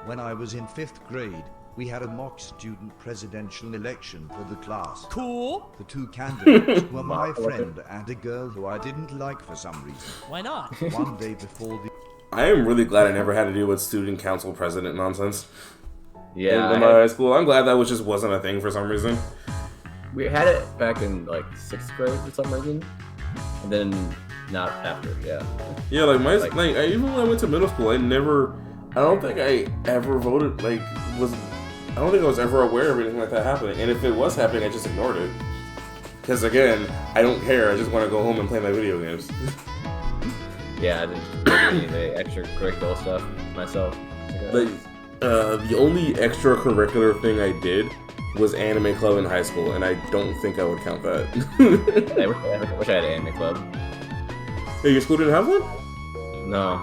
When I was in 5th grade, we had a mock student presidential election for the class. Cool. The two candidates were my friend and a girl who I didn't like for some reason. Why not? One day before the... I am really glad I never had to deal with student council president nonsense. Yeah. In my high school. I'm glad that just wasn't a thing for some reason. We had it back in like 6th grade for some reason. And then not after, yeah. Yeah, like even when I went to middle school, I don't think I ever voted, I don't think I was ever aware of anything like that happening. And if it was happening, I just ignored it. Because again, I don't care. I just want to go home and play my video games. Yeah, I didn't do any of the extracurricular stuff myself. The only extracurricular thing I did was anime club in high school, and I don't think I would count that. I wish I had an anime club. Hey, your school didn't have one? No.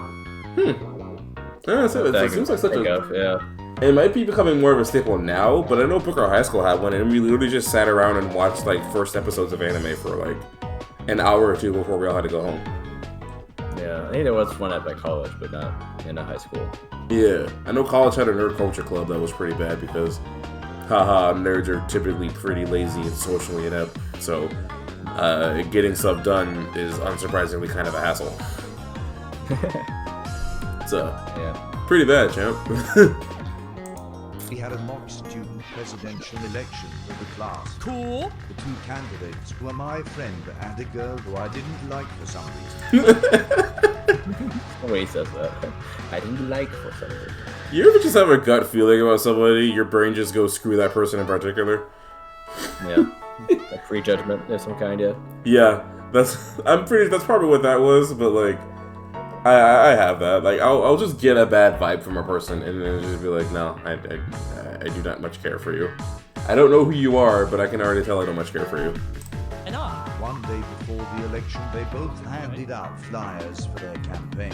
Yeah, it seems like such a... Yeah. It might be becoming more of a staple now, but I know Booker High School had one, and we literally just sat around and watched first episodes of anime for an hour or two before we all had to go home. Yeah, I think there was one at my college, but not in a high school. Yeah, I know college had a nerd culture club that was pretty bad because, haha, nerds are typically pretty lazy and socially inept, so getting stuff done is unsurprisingly kind of a hassle. So, yeah, pretty bad, champ. We had a mock student presidential election for the class. Cool. The two candidates were my friend and a girl who I didn't like for some reason. The way he says that. I didn't like for some reason. You ever just have a gut feeling about somebody, your brain just goes screw that person in particular? Yeah. A prejudgment of some kind, yeah. Yeah, that's probably what that was, but I have that. I'll just get a bad vibe from a person and then just be like, no, I do not much care for you. I don't know who you are, but I can already tell I don't much care for you. Why not? One day before the election, they both handed out flyers for their campaign.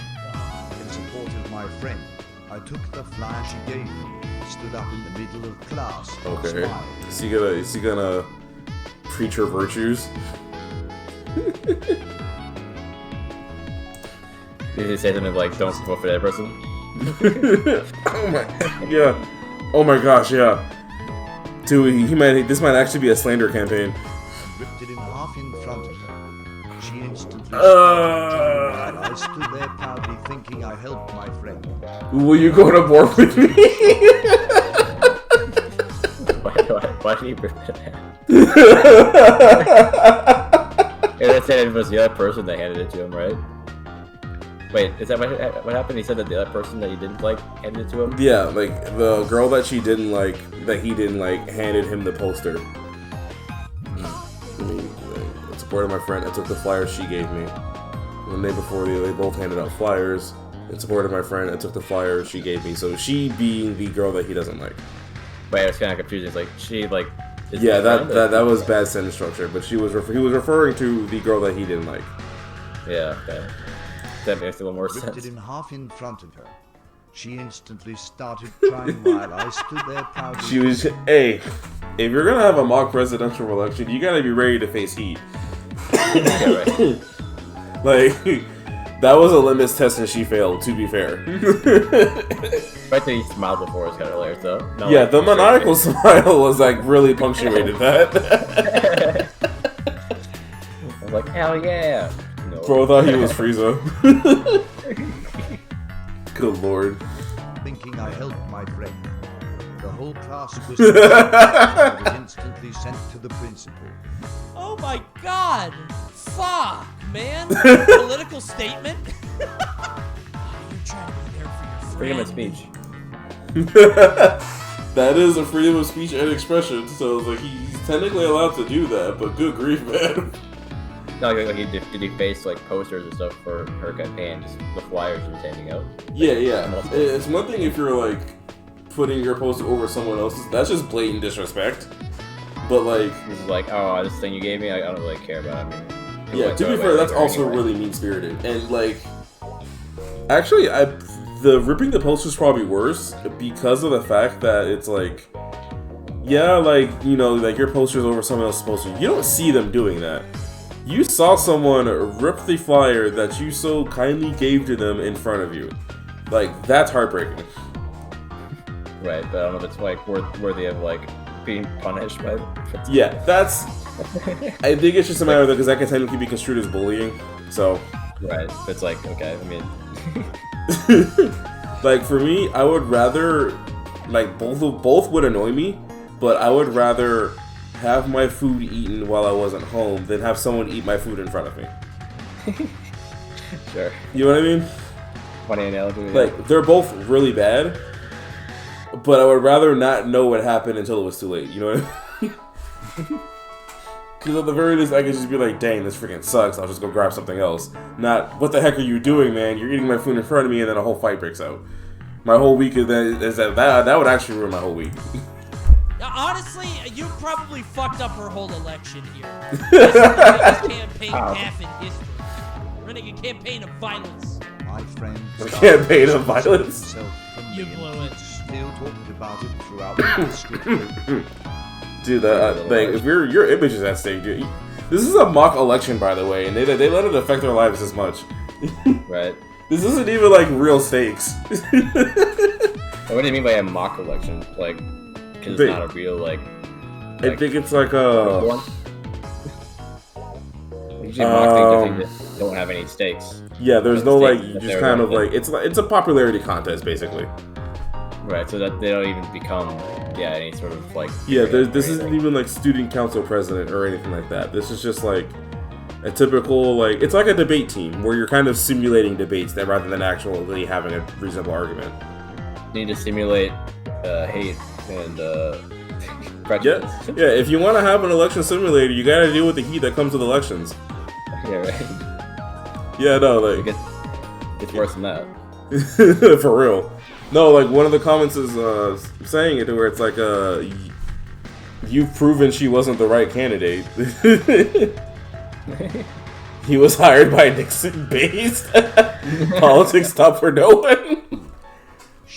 In support of my friend, I took the flyer she gave me, stood up in the middle of class, and Okay. smiled. Is he gonna preach her virtues? Did he say something like, don't vote for that person? Oh my gosh, yeah. Dude, this might actually be a slander campaign. Ripped it in half in front of her. She instantly started, and I stood there proudly thinking I helped my friend. Will you go to war with me? Why did he rip it out? And that said it was the other person that handed it to him, right? Wait, is that what happened? He said that the other person that he didn't like handed it to him? Yeah, the girl that he didn't like, handed him the poster. In support of my friend, I took the flyer she gave me. The day before, they both handed out flyers. In support of my friend, I took the flyer she gave me. So she being the girl that he doesn't like. Wait, it's kind of confusing. It's like, she, is yeah, that was bad sentence structure, but he was referring to the girl that he didn't like. Yeah, okay. That makes a little more Ripped sense. it in half in front of her. She instantly started crying while I stood there proudly. She was, hey, if you're gonna have a mock presidential election, you gotta be ready to face heat. Yeah, right. That was a limits test and she failed, to be fair. I think he smiled before was kind of hilarious, though. No, Yeah, the maniacal smile was really punctuated that. I was like, hell yeah! No. Bro thought he was Frieza. Good lord. Thinking I helped my friend. The whole class was I was instantly sent to the principal. Oh my god! Fuck, man! Political statement? You're trying to be there for your friend. Freedom of speech. That is a freedom of speech and expression, so he's technically allowed to do that, but good grief, man. No, did he face posters and stuff for her campaign, just the flyers he was handing out? Yeah. It's one thing if you're putting your poster over someone else's, that's just blatant disrespect. But This is oh, this thing you gave me, I don't really care about it. I mean, yeah, to be fair, that's also really mean-spirited. And actually, the ripping the poster is probably worse because of the fact that it's your poster's over someone else's poster. You don't see them doing that. You saw someone rip the flyer that you so kindly gave to them in front of you. That's heartbreaking. Right, but I don't know if it's like worthy of like being punished by. Yeah, that's. I think it's just a matter of because that can technically be construed as bullying. So. Right, but it's like okay. I mean. Like for me, I would rather, like both would annoy me, but I would rather have my food eaten while I wasn't home than have someone eat my food in front of me. Sure. You know what I mean? Funny analogy. Like they're both really bad, but I would rather not know what happened until it was too late. You know what I mean? Because at the very least, I could just be like, dang, this freaking sucks. I'll just go grab something else. Not, what the heck are you doing, man? You're eating my food in front of me, and then a whole fight breaks out. My whole week is that would actually ruin my whole week. Honestly, you probably fucked up her whole election here. This is the biggest campaign half in history. Running a campaign of violence. My friend A campaign of violence? You blew it. Still talking about it throughout the script. Dude, like, if your image is at stake, dude. This is a mock election, by the way, and they let it affect their lives this much. Right. This isn't even like real stakes. What do you mean by a mock election? Like, because it's not a real like. I think it's like a. One? Usually mock things that don't have any stakes. Yeah, there's no like. You just kind of like it's a popularity contest basically. Right, so that they don't even become any sort of like. Yeah, this isn't even like student council president or anything like that. This is just like a typical like it's like a debate team where you're kind of simulating debates that rather than actually having a reasonable argument. You need to simulate hate and prejudice. Yeah. If you want to have an election simulator, you got to deal with the heat that comes with elections. Yeah, right. Yeah, no, like it's worse than that. for real. No, like one of the comments is saying it to where it's like you've proven she wasn't the right candidate. He was hired by Nixon based. Politics stop for no one.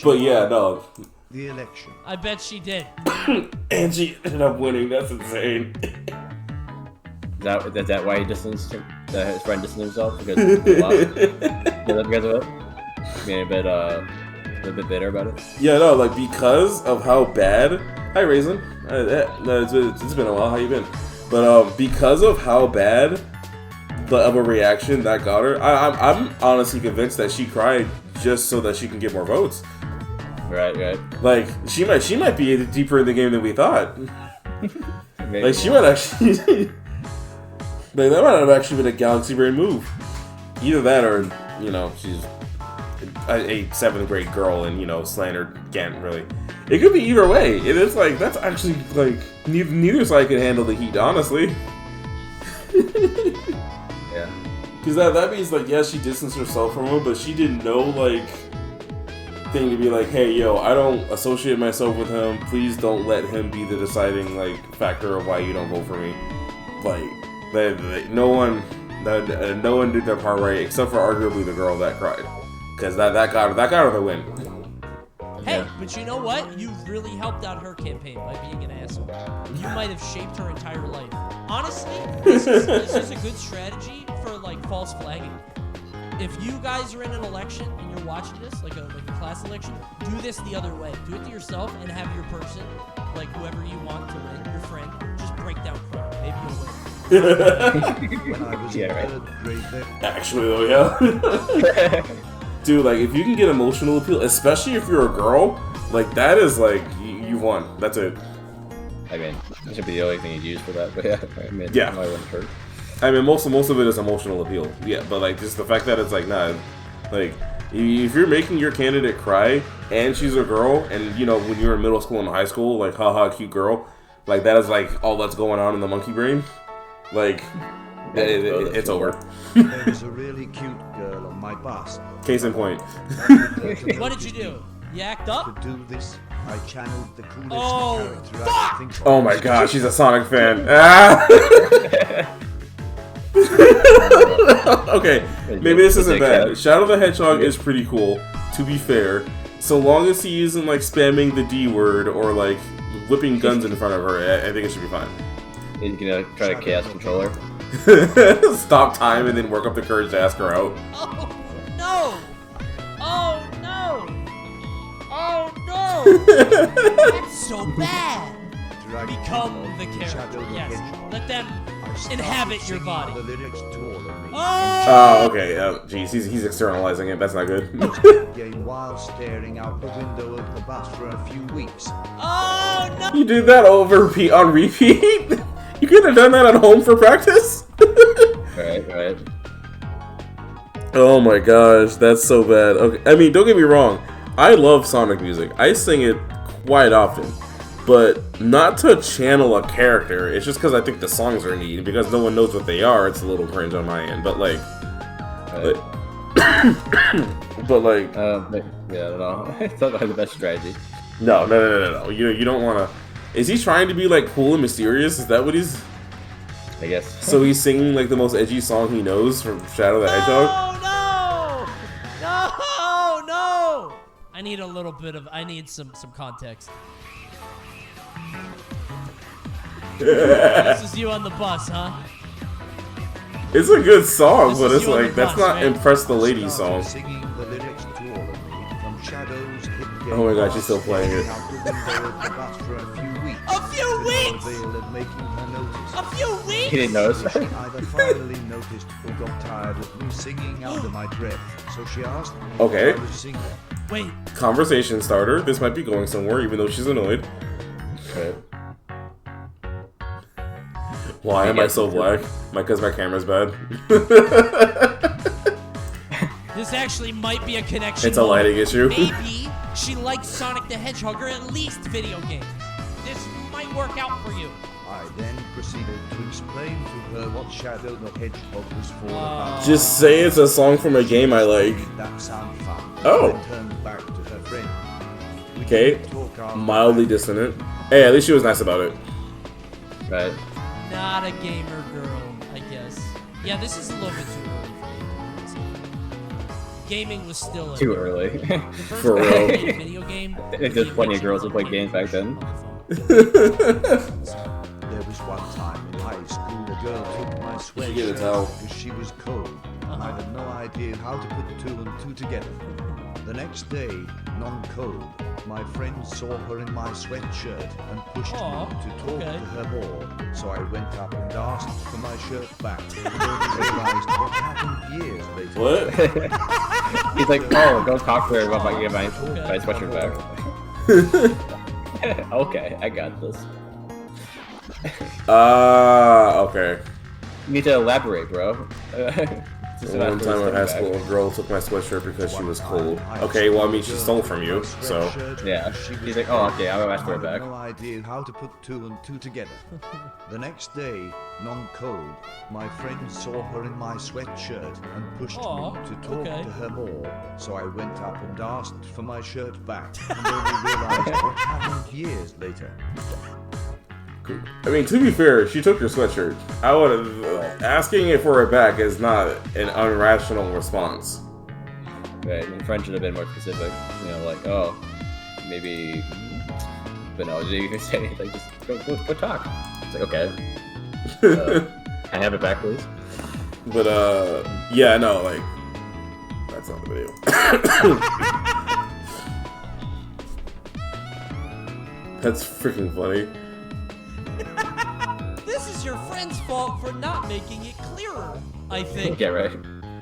But yeah, no. The election. I bet she did. And she ended up winning. That's insane. Is that why he distanced his friend distanced himself because he lost? Because of it? Being a bit bitter about it? Yeah, no, like because of how bad. Hi, Raisin. It's been a while. How you been? But because of how bad of a reaction that got her, I'm honestly convinced that she cried just so that she can get more votes. Right. Like she might be deeper in the game than we thought. Maybe. Like she might actually. Like that might have actually been a galaxy brain move. Either that or she's a 7th grade girl and slander can't really. It could be either way. It is like that's actually like neither side can handle the heat, honestly. Yeah. Because that means like she distanced herself from him, but she didn't know like thing to be like, hey yo, I don't associate myself with him. Please don't let him be the deciding like factor of why you don't vote for me. Like no one did their part right except for arguably the girl that cried. Because that got her the win. Hey, but you know what? You've really helped out her campaign by being an asshole. You might have shaped her entire life. Honestly, this is a good strategy for like false flagging. If you guys are in an election and you're watching this, like a class election, do this the other way. Do it to yourself and have your person, like whoever you want to win, your friend, just break down crime. Maybe you'll win. When I was in right. 3rd grade, Actually though, yeah. Dude, like if you can get emotional appeal, especially if you're a girl, like that is like you won. That's it. I mean, this should be the only thing you'd use for that, but yeah. I mean, Yeah. I wouldn't hurt. I mean, most of it is emotional appeal. Yeah, but like just the fact that it's like like if you're making your candidate cry and she's a girl, and when you're in middle school and high school, like haha cute girl, like that is like all that's going on in the monkey brain. Like it's over. there was a really cute girl on my bus. Case in point. What did you do? You act To up? do this, I channeled the coolest Oh, character I could think of. Oh my gosh, she's a Sonic fan. Ah! Okay, maybe this isn't bad. Shadow the Hedgehog is pretty cool, to be fair. So long as he isn't like spamming the D word or like whipping guns in front of her, I think it should be fine. You can try to chaos controller. Stop time and then work up the courage to ask her out. Oh no! Oh no! Oh no! That's so bad. Become the character. Yes. Let them inhabit your body. Oh! Oh, okay. Jeez, he's externalizing it. That's not good. While staring out the window of the bus for a few weeks. Oh no! You did that on repeat? You could have done that at home for practice? Right. Oh my gosh, that's so bad. Okay, I mean, don't get me wrong. I love Sonic music. I sing it quite often. But not to channel a character. It's just because I think the songs are neat. Because no one knows what they are, it's a little cringe on my end. But like... Right. but like... yeah, I don't know. It's not the best strategy. No. You don't want to... Is he trying to be like cool and mysterious? Is that what he's... I guess. So he's singing like the most edgy song he knows from Shadow the Hedgehog? No! I need a little bit of... I need some context. This is you on the bus, huh? It's a good song, This but is it's you on like, the that's bus, not right? Impress the Lady song. Singing the lyrics to all of me from Shadow's hit game. Oh my gosh, she's still playing it. Out the window of the bus for a few weeks. A few weeks? To no avail of making her notice. A few weeks? He didn't notice. She either finally noticed or got tired of me singing under my breath, so she asked me Okay. if I was singing. Wait, Conversation starter. This might be going somewhere, even though she's annoyed. Right. Why am I so black? Because my camera's bad. this actually might be a connection. It's a lighting issue. Maybe she likes Sonic the Hedgehog, or at least video games. This might work out for you. I then proceeded to explain to her what Shadow the Hedgehog was for about. Just say it's a song from a game I like. That sound fun. Oh. Then turned back to her friend. We Okay. didn't talk after Mildly that. dissonant. Hey, at least she was nice about it. Right. Not a gamer girl, I guess. Yeah, this is a little bit too early for me. Gaming was still a Too early. The first For time I real. played a video game. There's plenty of girls who played games back then. There was one time in high school a girl took my should get a towel. sweatshirt because she was cold. I had no idea how to put two and two together. The next day, non-cold, my friend saw her in my sweatshirt and pushed Aw, me to talk okay. to her more. So I went up and asked for my shirt back. And only realized what happened years later. What? He's like, oh, go talk to her about getting my sweatshirt back. Okay, I got this. Okay. You need to elaborate, bro. One time in high school, a girl took my sweatshirt because she was cold. Okay, well, I mean, she stole from you, so... Yeah. He's like, oh, okay, I'll ask for it I back. had no idea how to put two and two together. The next day, non-cold, my friend saw her in my sweatshirt and pushed Aw, me to talk okay. to her more. So I went up and asked for my shirt back, and only realized what happened years later. I mean, to be fair, she took your sweatshirt. I would have... asking it for it back is not an unrational response. Right, and French should have been more specific. You know, like, oh, maybe... But no, you can say anything, just go talk. It's like, okay. Can I have it back, please? But, yeah, no, like... That's not the video. That's freaking funny. This is your friend's fault for not making it clearer, I think. Yeah, right.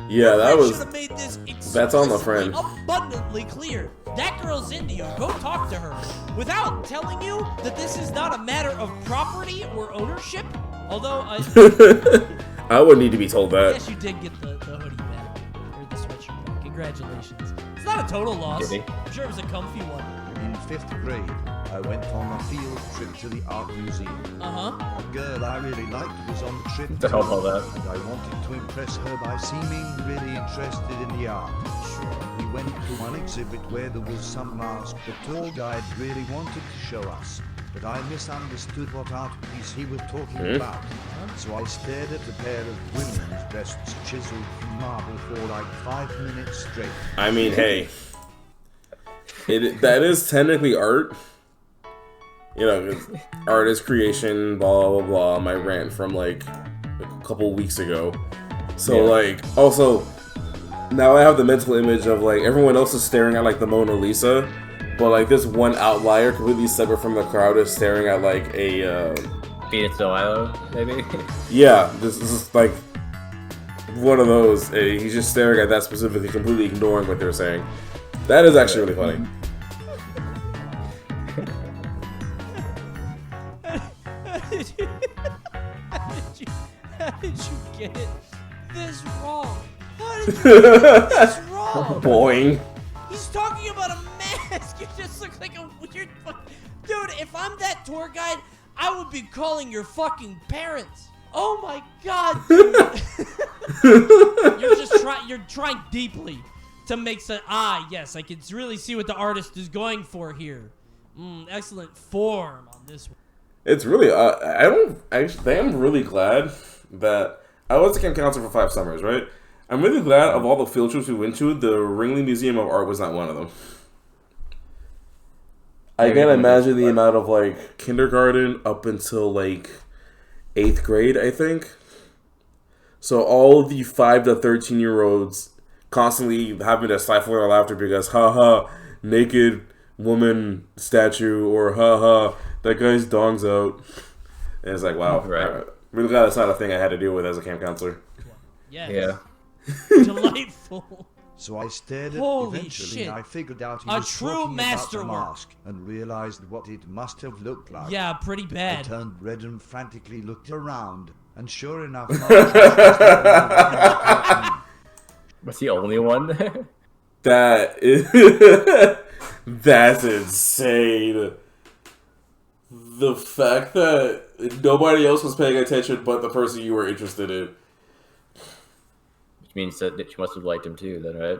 Yeah, that Friend was... should have made this That's on the explicitly, friend. abundantly clear. That girl's into you. Go talk to her. Without telling you that this is not a matter of property or ownership. Although I I would need to be told that. guess you did get the hoodie back. Or the sweatshirt back. Congratulations. It's not a total loss. Did he? I'm sure it was a comfy one. In 5th grade, I went on a field trip to the art museum. Uh-huh. A girl I really liked was on the trip To help all that. and I wanted to impress her by seeming really interested in the art. We went to one exhibit where there was some mask the tour guide really wanted to show us, but I misunderstood what art piece he was talking about. So I stared at a pair of women's breasts chiseled from marble for like 5 minutes straight. I mean, hey. That is technically art. You know, 'cause art is creation, blah, blah, blah. My rant from, like, a couple weeks ago. So, Yeah. like, also, now I have the mental image of, like, everyone else is staring at, like, the Mona Lisa, but like this one outlier, completely separate from the crowd, is staring at like a Phoenix, Ohio, maybe. yeah. This is like one of those. He's just staring at that specifically, completely ignoring what they're saying. That is actually really funny. How did you get it this wrong? How did you get this wrong? Boing. He's talking about a mask. You just look like a weird dude. If I'm that tour guide, I would be calling your fucking parents. Oh my god, dude. You're trying deeply to make some. Yes, I can really see what the artist is going for here. Excellent form on this one. It's really, I'm really glad that I was a camp counselor for 5 summers, right? I'm really glad of all the field trips we went to, the Ringling Museum of Art was not one of them. I can't imagine the amount of, like, kindergarten up until, like, 8th grade, I think. So all the 5 to 13-year-olds constantly having to stifle their laughter because, haha, naked woman statue, or haha, that guy's dong's out. And it's like, wow. Right. Really glad that's not a thing I had to deal with as a camp counselor. Yes. Yeah. Delightful. So I stared at Holy eventually shit. I figured out he A was true talking about the masterwork. mask and realized what it must have looked like. Yeah, pretty I bad. turned red and frantically looked around, and sure enough, Marge was just there. Was he the only one there? That is... that's insane. The fact that nobody else was paying attention but the person you were interested in. Which means that she must have liked him too, then, right?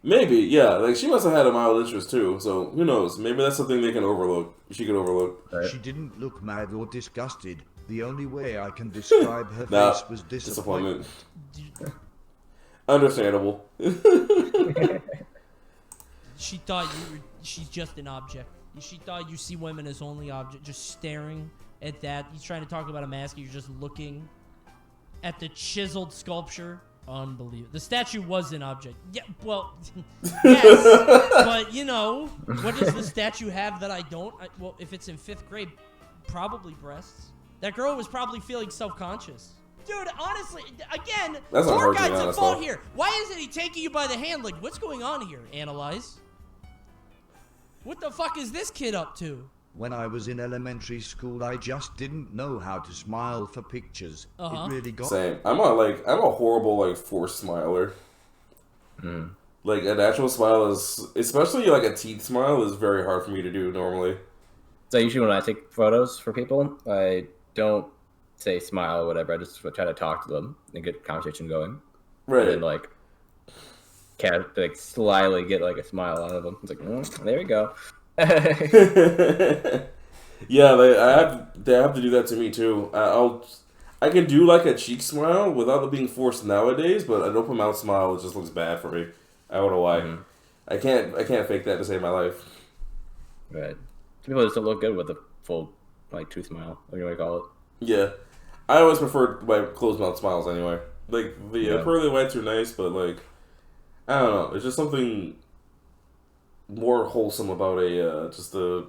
Maybe, yeah. Like, she must have had a mild interest too, so who knows? Maybe that's something they can overlook. She can overlook. Right. She didn't look mad or disgusted. The only way I can describe her Nah, face was disappointment. Understandable. She thought she's just an object. She thought you see women as only object, just staring at that. He's trying to talk about a mask, you're just looking at the chiseled sculpture. Unbelievable. The statue was an object. Yeah, well, yes, but you know, what does the statue have that I don't? Well, if it's in 5th grade, probably breasts. That girl was probably feeling self-conscious. Dude, honestly, again, That's not tour hard to be guide's at honest, fault though. here. Why isn't he taking you by the hand? Like, what's going on here? Analyze. What the fuck is this kid up to? When I was in elementary school, I just didn't know how to smile for pictures. Uh-huh. It really got Same. I'm a horrible, like, forced smiler. Like, a natural smile is, especially, like, a teeth smile is very hard for me to do normally. So usually when I take photos for people, I don't say smile or whatever. I just try to talk to them and get conversation going. Right. And then like slyly get like a smile out of them. It's like, there we go. Yeah, they have to do that to me too. I can do like a cheek smile without it being forced nowadays, but an open mouth smile just looks bad for me. I don't know why. Mhm. I can't fake that to save my life. Right. Some people just don't look good with a full like tooth smile, whatever you want to call it. Yeah, I always prefer my closed mouth smiles anyway. Like the pearly whites are nice, but like I don't know, it's just something more wholesome about a just a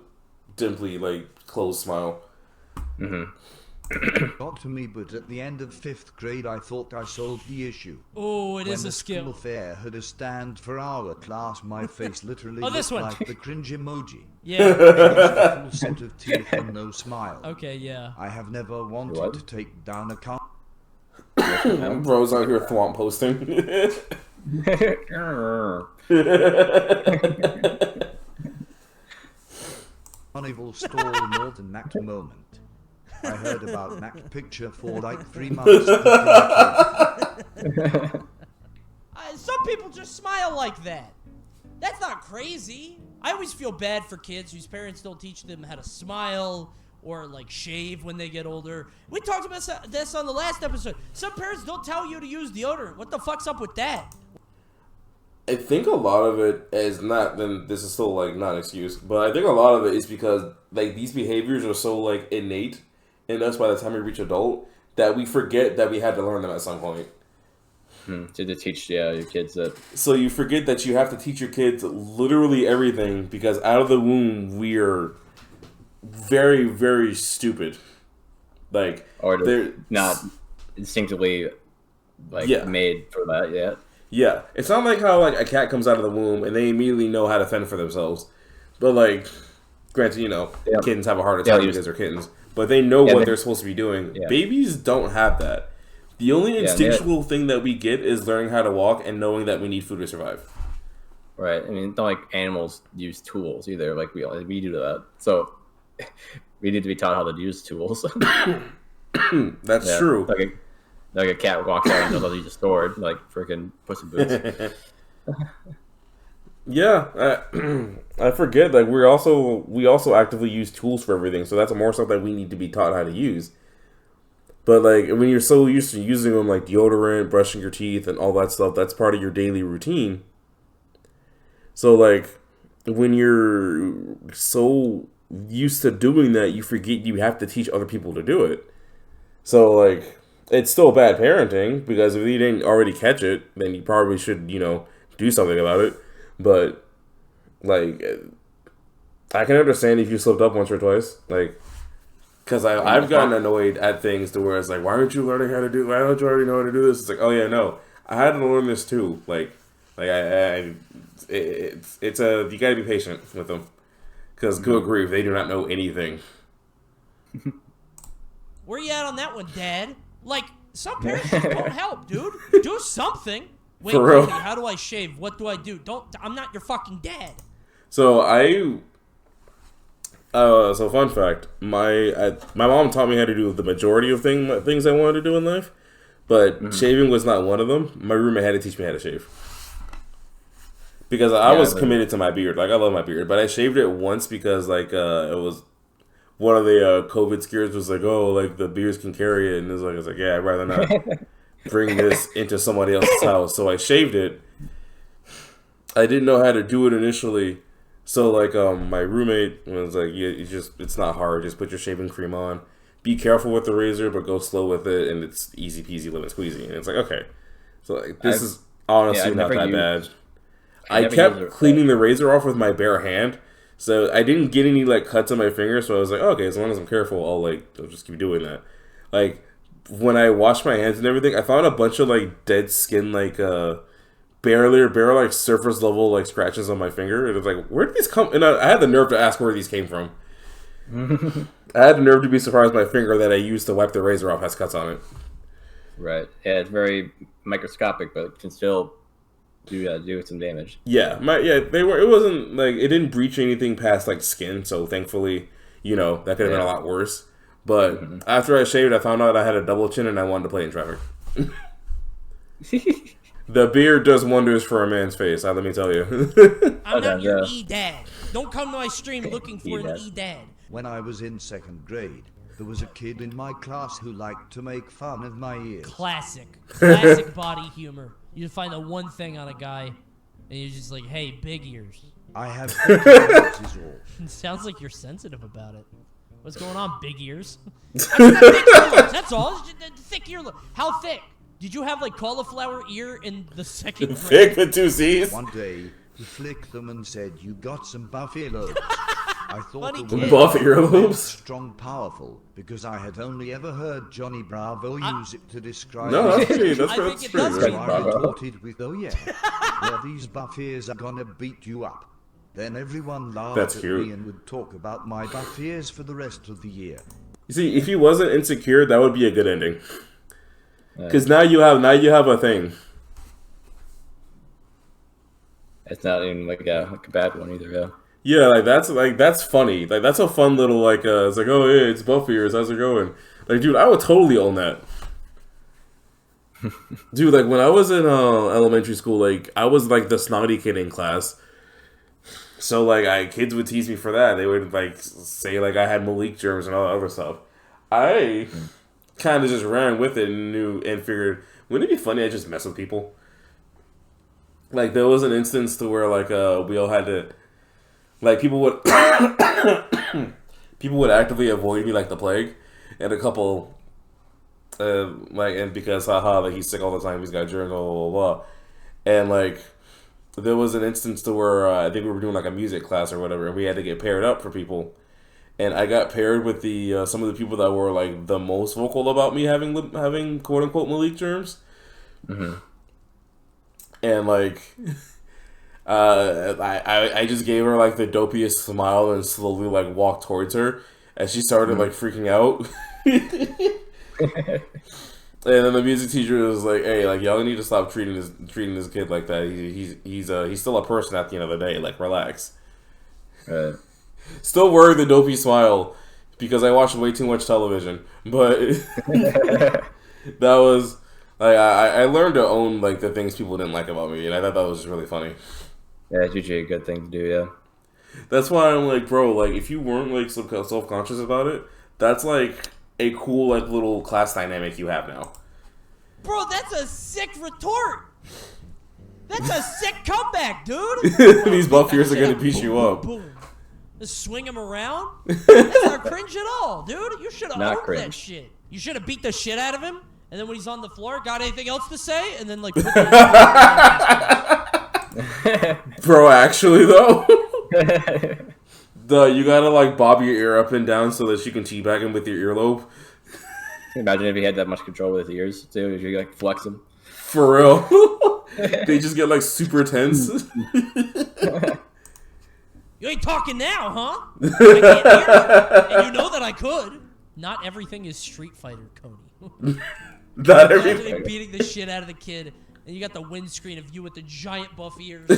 dimply like closed smile. got to me, but at the end of 5th grade, I thought I solved the issue. Oh, it When is the a skill. school fair had a stand for our class, my face literally Oh, this looked one. like the cringe emoji. Yeah. A full set of teeth and no smile. Okay, yeah. I have never wanted What? to take down a car. Bro's out here thwomp posting. Carnival stall more than that moment. I heard about that picture for like 3 months. Some people just smile like that. That's not crazy. I always feel bad for kids whose parents don't teach them how to smile or like shave when they get older. We talked about this on the last episode. Some parents don't tell you to use deodorant. What the fuck's up with that? I think a lot of it is not, then this is still like not an excuse, but I think a lot of it is because like these behaviors are so like innate in us by the time we reach adult that we forget that we had to learn them at some point. To teach your kids that. So you forget that you have to teach your kids literally everything because out of the womb we are very, very stupid. Like, Or they're they're not instinctively made for that yet. Yeah, it's not like how like a cat comes out of the womb and they immediately know how to fend for themselves. But like, granted, kittens have a harder time because they're kittens, but they know what they're supposed to be doing. Yeah. Babies don't have that. The only instinctual thing that we get is learning how to walk and knowing that we need food to survive. Right. I mean, it's not like animals use tools either. Like we do that. So we need to be taught how to use tools. That's true. Like a cat walks out and knows how to use a sword, like freaking Puss in Boots. Yeah, I forget. Like we also actively use tools for everything, so that's more stuff that we need to be taught how to use. But like when you're so used to using them, like deodorant, brushing your teeth, and all that stuff, that's part of your daily routine. So like when you're so used to doing that, you forget you have to teach other people to do it. So like it's still bad parenting because if you didn't already catch it, then you probably should do something about it. But like I can understand if you slipped up once or twice, like. Because I've gotten annoyed at things to where it's like, why aren't you learning how to do? Why don't you already know how to do this? It's like, oh yeah, no, I had to learn this too. It's you gotta be patient with them, because good grief, they do not know anything. Where you at on that one, Dad? Like, some parents just won't help, dude. Do something. Wait, For real? Cody, how do I shave? What do I do? I'm not your fucking dad. So so fun fact, my mom taught me how to do the majority of things I wanted to do in life, but shaving was not one of them. My roommate had to teach me how to shave. Because I was committed to my beard. Like, I love my beard, but I shaved it once because, like, it was one of the COVID scares was like, oh, like, the beards can carry it, and I was like, yeah, I'd rather not bring this into somebody else's house. So I shaved it. I didn't know how to do it initially. So, like, my roommate was like, yeah, it's not hard. Just put your shaving cream on. Be careful with the razor, but go slow with it, and it's easy peasy, lemon squeezy. And it's like, okay. So, like, this is honestly not that bad. I kept cleaning the razor off with my bare hand, so I didn't get any, like, cuts on my finger, so I was like, oh, okay, as long as I'm careful, I'll just keep doing that. Like, when I washed my hands and everything, I found a bunch of, like, dead skin, like, bare like surface level like scratches on my finger. It was like, where did these come? And I had the nerve to ask where these came from. I had the nerve to be surprised my finger that I used to wipe the razor off has cuts on it. Right. Yeah, it's very microscopic, but can still do some damage. Yeah, it wasn't like it didn't breach anything past like skin, so thankfully, that could have been a lot worse. But after I shaved, I found out I had a double chin and I wanted to play in traffic. The beard does wonders for a man's face, let me tell you. I'm not your E-Dad. Don't come to my stream looking for an E-Dad. When I was in 2nd grade, there was a kid in my class who liked to make fun of my ears. Classic body humor. You find the one thing on a guy, and you're just like, hey, big ears. I have thick ears is all. It sounds like you're sensitive about it. What's going on, big ears? I mean, thick earlobes, that's all. It's just thick earlobes. How thick? Did you have, like, cauliflower ear in the 2nd grade? Thick with 2 C's? One day, he flicked them and said, you got some buff earlobes. I thought Funny the kid. word Buff earlobes? strong, powerful, because I had only ever heard Johnny Bravo use it to describe No, his that's pretty. I think it does So mean I retorted with, oh yeah, well, these buff ears are gonna beat you up. Then everyone laughed That's at cute. me and would talk about my buff ears for the rest of the year. You see, if he wasn't insecure, that would be a good ending. Because now you have a thing. It's not even like a bad one either, yeah. Yeah, that's funny. Like that's a fun little like it's like, oh yeah, it's buff ears, how's it going? Like, dude, I would totally own that. Dude, like when I was in elementary school, like I was like the snotty kid in class. So like kids would tease me for that. They would like say like I had Malik germs and all that other stuff. I kind of just ran with it and figured, wouldn't it be funny I just mess with people? Like there was an instance to where like we all had to, like people would actively avoid me like the plague, and a couple like, and because haha, like he's sick all the time, he's got germs, blah blah blah, blah. And like there was an instance to where I think we were doing like a music class or whatever, and we had to get paired up for people. And I got paired with the some of the people that were like the most vocal about me having quote unquote Malik germs. Mm-hmm. And like, I just gave her like the dopiest smile and slowly like walked towards her, and she started like freaking out. And then the music teacher was like, "Hey, like y'all need to stop treating this kid like that. He's still a person at the end of the day. Like relax." Right. Still wearing the dopey smile because I watched way too much television. But that was like I learned to own like the things people didn't like about me, and I thought that was just really funny. Yeah, it's usually a good thing to do. Yeah. That's why I'm like, bro, like if you weren't like self-conscious about it, that's like a cool like little class dynamic you have now. Bro, that's a sick retort. That's a sick comeback, dude. These buff ears are gonna beat you up. Boom. Just swing him around? That's not cringe at all, dude. You should have owned that shit. You should have beat the shit out of him, and then when he's on the floor, got anything else to say? And then, like, put Bro, actually, though, you gotta, like, bob your ear up and down so that you can teabag him with your earlobe. Imagine if he had that much control with his ears, too. If you, like, flex him. For real. They just get, like, super tense. You ain't talking now, huh? I can't hear you. And you know that I could. Not everything is Street Fighter, Cody. Not everything. Imagine beating the shit out of the kid, and you got the windscreen of you with the giant buff ears.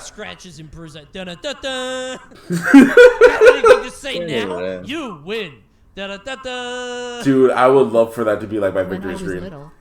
Scratches and bruises. Da-da-da-da. Got anything to say now? Yeah. You win. Da-da-da-da. Dude, I would love for that to be like my victory When I was screen. little,